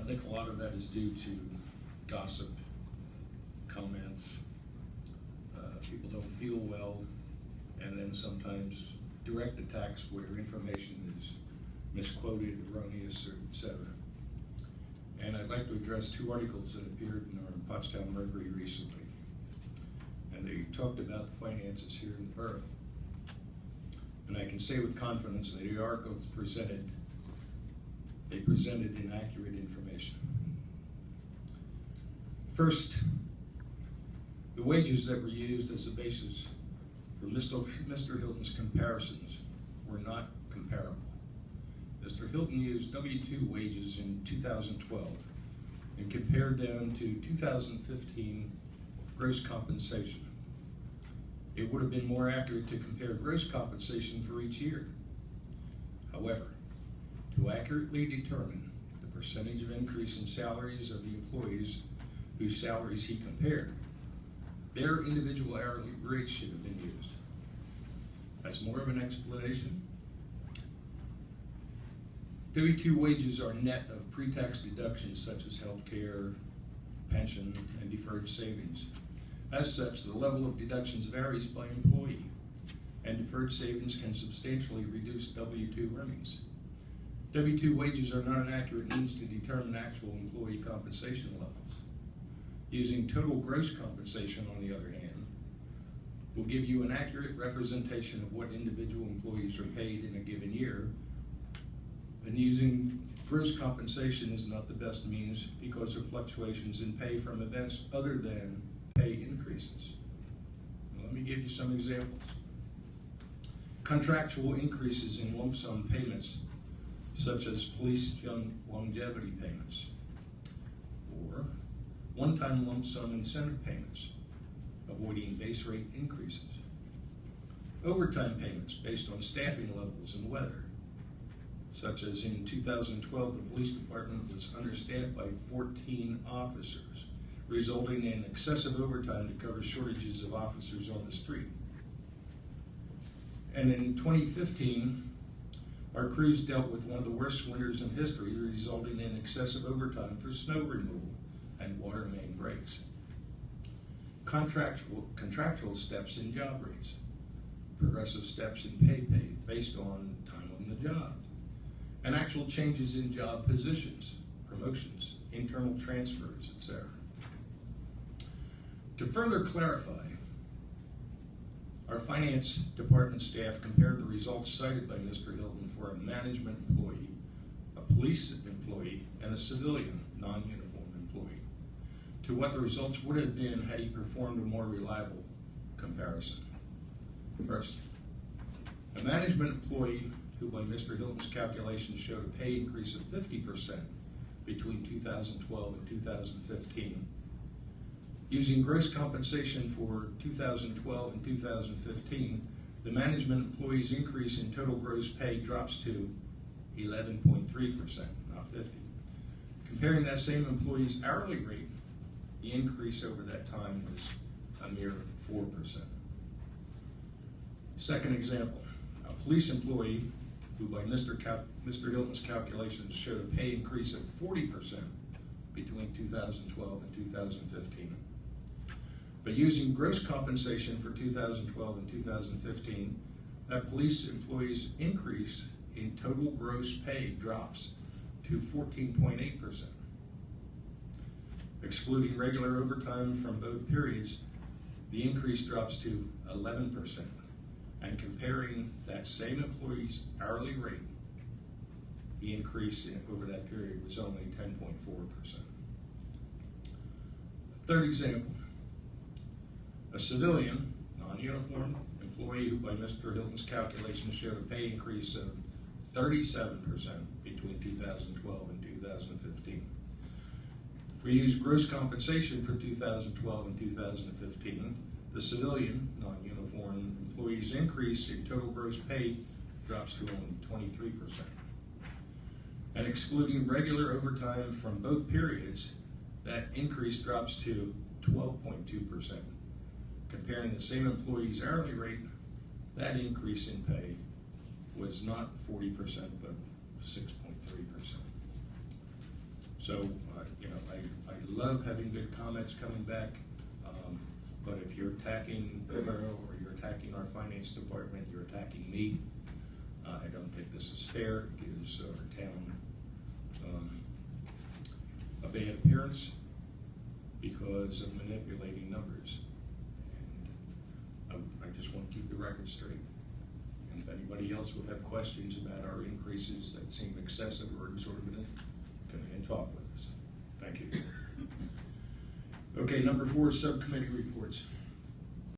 I think a lot of that is due to gossip, comments. People don't feel well, and then sometimes direct attacks where information is misquoted, erroneous, or etc. And I'd like to address two articles that appeared in our Pottstown Mercury recently. And they talked about the finances here in the borough. And I can say with confidence that the articles presented inaccurate information. First, the wages that were used as the basis for Mr. Hylton's comparisons were not comparable. Mr. Hylton used W-2 wages in 2012 and compared them to 2015 gross compensation. It would have been more accurate to compare gross compensation for each year. However, to accurately determine the percentage of increase in salaries of the employees whose salaries he compared, their individual hourly rates should have been used. As more of an explanation, W-2 wages are net of pre-tax deductions such as health care, pension, and deferred savings. As such, the level of deductions varies by employee, and deferred savings can substantially reduce W-2 earnings. W-2 wages are not an accurate means to determine actual employee compensation levels. Using total gross compensation, on the other hand, will give you an accurate representation of what individual employees are paid in a given year. And using gross compensation is not the best means because of fluctuations in pay from events other than pay increases. Now, let me give you some examples. Contractual increases in lump sum payments, such as police longevity payments, or one-time lump sum incentive payments, avoiding base rate increases. Overtime payments based on staffing levels and weather, such as in 2012, the police department was understaffed by 14 officers, resulting in excessive overtime to cover shortages of officers on the street. And in 2015, our crews dealt with one of the worst winters in history, resulting in excessive overtime for snow removal and water main breaks. Contractual steps in job rates, progressive steps in pay paid based on time on the job, and actual changes in job positions, promotions, internal transfers, etc. To further clarify, our finance department staff compared the results cited by Mr. Hylton for a management employee, a police employee, and a civilian non-uniform employee to what the results would have been had he performed a more reliable comparison. First, a management employee who by Mr. Hylton's calculations showed a pay increase of 50% between 2012 and 2015. Using gross compensation for 2012 and 2015, the management employee's increase in total gross pay drops to 11.3%, not 50. Comparing that same employee's hourly rate, the increase over that time was a mere 4%. Second example, a police employee who by Mr. Hylton's calculations showed a pay increase of 40% between 2012 and 2015. But using gross compensation for 2012 and 2015, that police employee's increase in total gross pay drops to 14.8%. Excluding regular overtime from both periods, the increase drops to 11%. And comparing that same employee's hourly rate, the increase over that period was only 10.4%. Third example, a civilian, non-uniform employee who by Mr. Hylton's calculations showed a pay increase of 37% between 2012 and 2015. If we use gross compensation for 2012 and 2015, the civilian, non-uniform employee's increase in total gross pay drops to only 23%. And excluding regular overtime from both periods, that increase drops to 12.2%. Comparing the same employee's hourly rate, that increase in pay was not 40%, but 6.3%. So, you know, I love having good comments coming back, but if you're attacking the borough or you're attacking our finance department, you're attacking me. I don't think this is fair. It gives our town a bad appearance because of manipulating numbers. And I just want to keep the record straight. And if anybody else would have questions about our increases that seem excessive or exorbitant, come in and talk with us. Thank you. Okay, number 4, subcommittee reports.